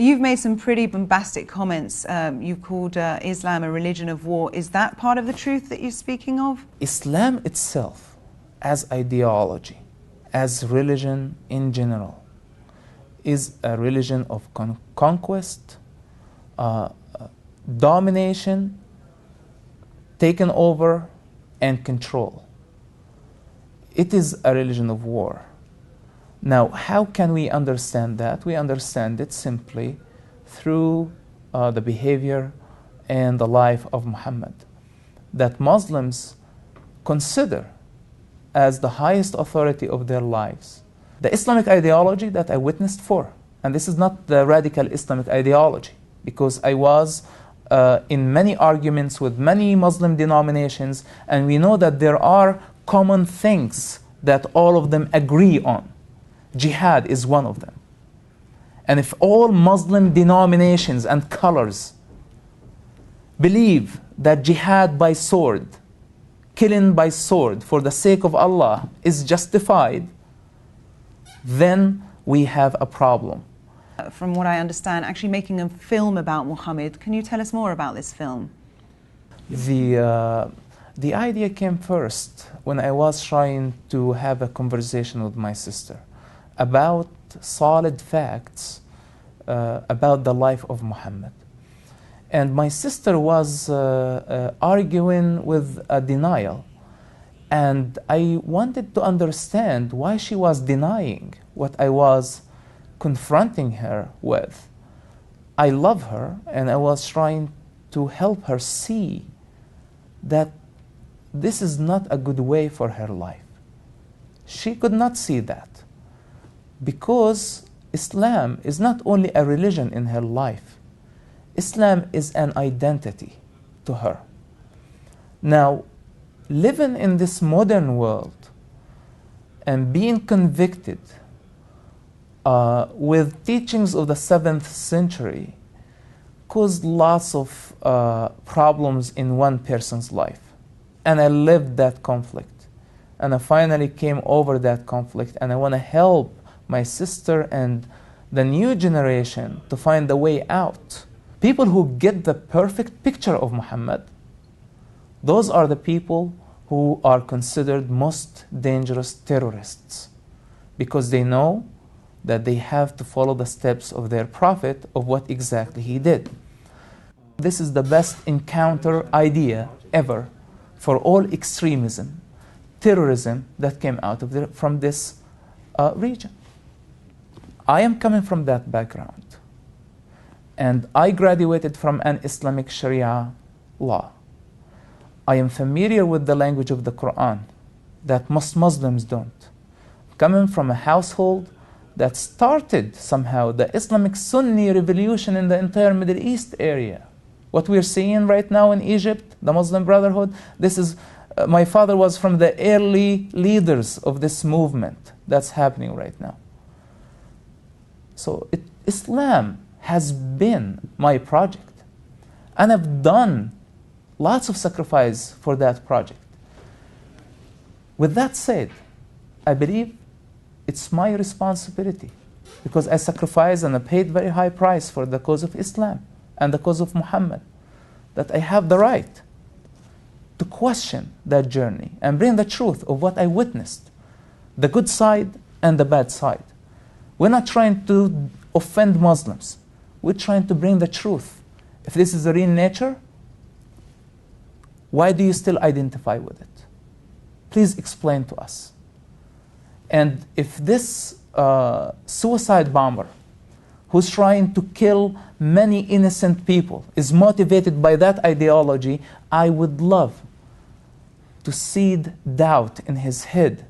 You've made some pretty bombastic comments. You've called Islam a religion of war. Is that part of the truth that you're speaking of? Islam itself, as ideology, as religion in general, is a religion of conquest, domination, taken over, and control. It is a religion of war. Now, how can we understand that? We understand it simply through the behavior and the life of Muhammad, that Muslims consider as the highest authority of their lives. The Islamic ideology that I witnessed for, and this is not the radical Islamic ideology, because I was in many arguments with many Muslim denominations, and we know that there are common things that all of them agree on. Jihad is one of them. And if all Muslim denominations and colors believe that jihad by sword, killing by sword for the sake of Allah is justified, then we have a problem. From what I understand, actually making a film about Muhammad. Can you tell us more about this film? The idea came first when I was trying to have a conversation with my sister about solid facts about the life of Muhammad. And my sister was arguing with a denial. And I wanted to understand why she was denying what I was confronting her with. I love her, and I was trying to help her see that this is not a good way for her life. She could not see that, because Islam is not only a religion in her life. Islam is an identity to her. Now, living in this modern world and being convicted with teachings of the 7th century caused lots of problems in one person's life. And I lived that conflict. And I finally came over that conflict, and I want to help my sister and the new generation to find a way out. People who get the perfect picture of Muhammad, those are the people who are considered most dangerous terrorists, because they know that they have to follow the steps of their prophet of what exactly he did. This is the best encounter idea ever for all extremism, terrorism that came out of from this region. I am coming from that background, and I graduated from an Islamic Sharia law. I am familiar with the language of the Quran that most Muslims don't. Coming from a household that started somehow the Islamic Sunni revolution in the entire Middle East area. What we're seeing right now in Egypt, the Muslim Brotherhood, this is, my father was from the early leaders of this movement that's happening right now. So Islam has been my project, and I've done lots of sacrifice for that project. With that said, I believe it's my responsibility, because I sacrificed and I paid very high price for the cause of Islam and the cause of Muhammad, that I have the right to question that journey and bring the truth of what I witnessed, the good side and the bad side. We're not trying to offend Muslims. We're trying to bring the truth. If this is the real nature, why do you still identify with it? Please explain to us. And if this suicide bomber who's trying to kill many innocent people is motivated by that ideology, I would love to seed doubt in his head,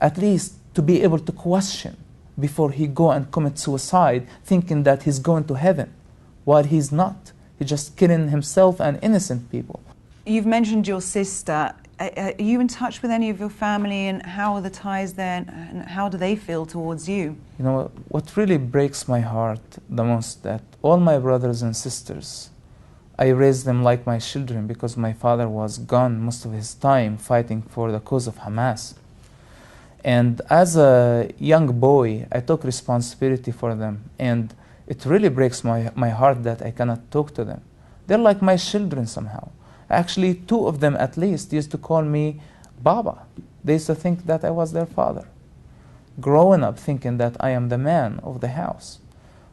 at least to be able to question before he go and commit suicide, thinking that he's going to heaven, while he's not. He's just killing himself and innocent people. You've mentioned your sister. Are you in touch with any of your family, and how are the ties there, and how do they feel towards you? You know, what really breaks my heart the most, that all my brothers and sisters, I raised them like my children, because my father was gone most of his time fighting for the cause of Hamas. And as a young boy, I took responsibility for them. And It really breaks my heart that I cannot talk to them. They're like my children somehow. Actually, two of them at least used to call me Baba. They used to think that I was their father. Growing up thinking that I am the man of the house.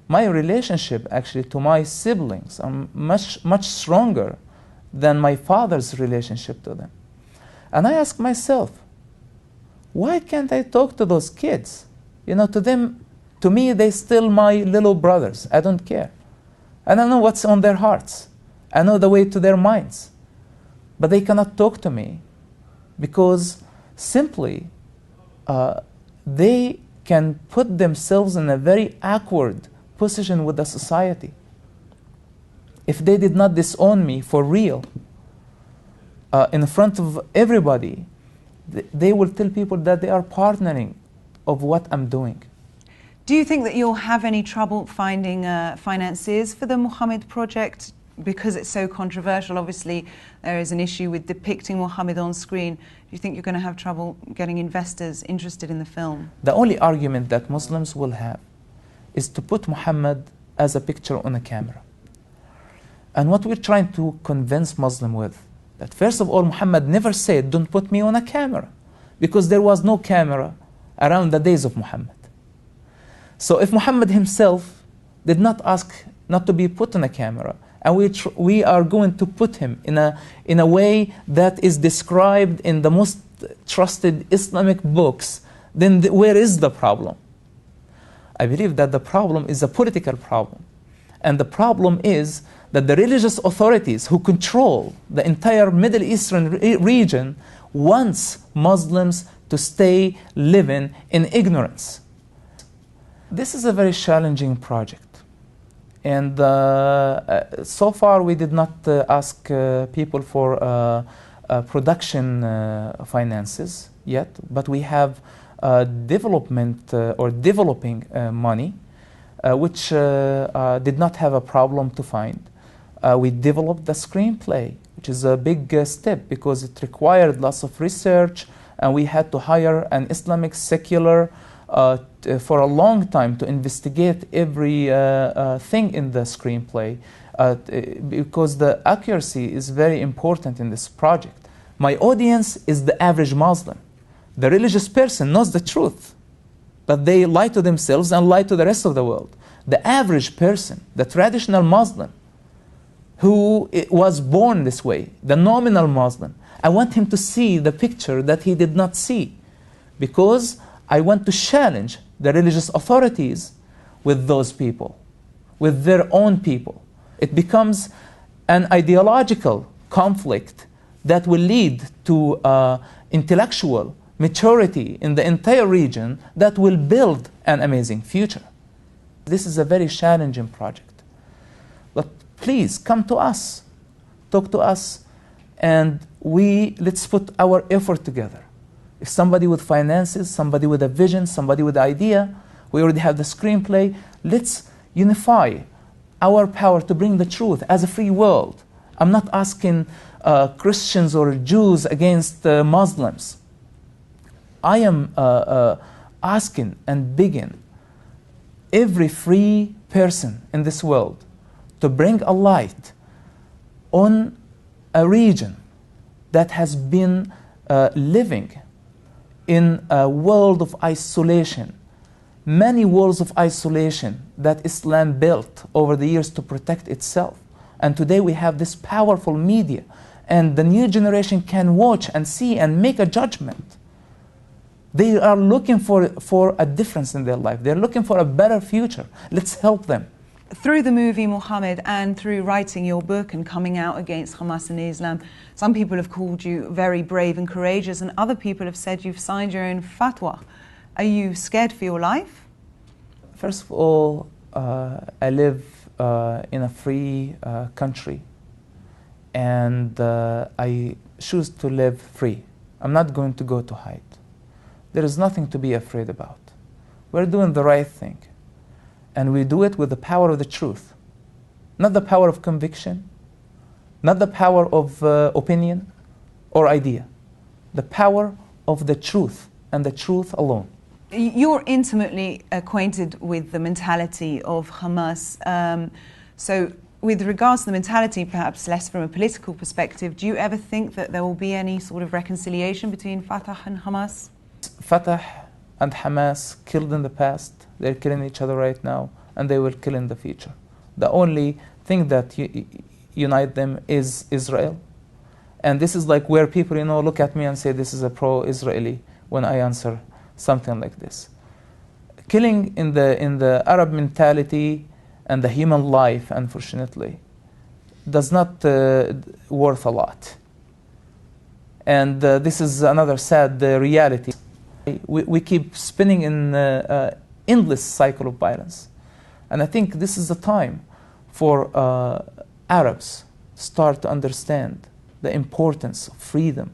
My relationship actually to my siblings are much stronger than my father's relationship to them. And I ask myself, why can't I talk to those kids? You know, to me, they're still my little brothers. I don't care. I don't know what's on their hearts. I know the way to their minds. But they cannot talk to me because simply they can put themselves in a very awkward position with the society. If they did not disown me for real, in front of everybody, they will tell people that they are partnering of what I'm doing. Do you think that you'll have any trouble finding financiers for the Muhammad project? Because it's so controversial, obviously there is an issue with depicting Muhammad on screen. Do you think you're going to have trouble getting investors interested in the film? The only argument that Muslims will have is to put Muhammad as a picture on a camera. And what we're trying to convince Muslims with, that first of all, Muhammad never said, don't put me on a camera, because there was no camera around the days of Muhammad. So if Muhammad himself did not ask not to be put on a camera, and we are going to put him in a way that is described in the most trusted Islamic books, then where is the problem? I believe that the problem is a political problem. And the problem is that the religious authorities who control the entire Middle Eastern region wants Muslims to stay living in ignorance. This is a very challenging project. And so far we did not ask people for production finances yet, but we have development or developing money, which did not have a problem to find. We developed the screenplay, which is a big step because it required lots of research, and we had to hire an Islamic secular for a long time to investigate every thing in the screenplay because the accuracy is very important in this project. My audience is the average Muslim. The religious person knows the truth, but they lie to themselves and lie to the rest of the world. The average person, the traditional Muslim, who was born this way, the nominal Muslim, I want him to see the picture that he did not see, because I want to challenge the religious authorities with those people, with their own people. It becomes an ideological conflict that will lead to intellectual maturity in the entire region that will build an amazing future. This is a very challenging project. But please come to us, talk to us, and let's put our effort together. If somebody with finances, somebody with a vision, somebody with an idea, we already have the screenplay, let's unify our power to bring the truth as a free world. I'm not asking Christians or Jews against Muslims. I am asking and begging every free person in this world to bring a light on a region that has been living in a world of isolation, many worlds of isolation that Islam built over the years to protect itself. And today we have this powerful media, and the new generation can watch and see and make a judgment. They are looking for a difference in their life. They're looking for a better future. Let's help them. Through the movie Muhammad and through writing your book and coming out against Hamas and Islam, some people have called you very brave and courageous, and other people have said you've signed your own fatwa. Are you scared for your life? First of all, I live in a free country, and I choose to live free. I'm not going to go to hide. There is nothing to be afraid about. We're doing the right thing. And we do it with the power of the truth. Not the power of conviction, not the power of opinion or idea. The power of the truth and the truth alone. You're intimately acquainted with the mentality of Hamas. So with regards to the mentality, perhaps less from a political perspective, do you ever think that there will be any sort of reconciliation between Fatah and Hamas? Fatah and Hamas killed in the past, they're killing each other right now, and they will kill in the future. The only thing that unite them is Israel. And this is like where people, look at me and say this is a pro-Israeli when I answer something like this. Killing in the Arab mentality and the human life, unfortunately, does not worth a lot. And this is another sad reality. We keep spinning in endless cycle of violence. And I think this is the time for Arabs start to understand the importance of freedom,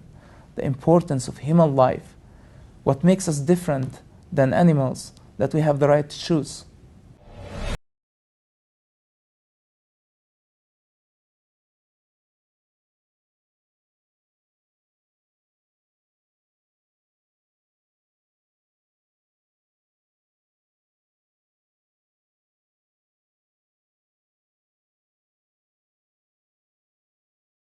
the importance of human life, what makes us different than animals, that we have the right to choose.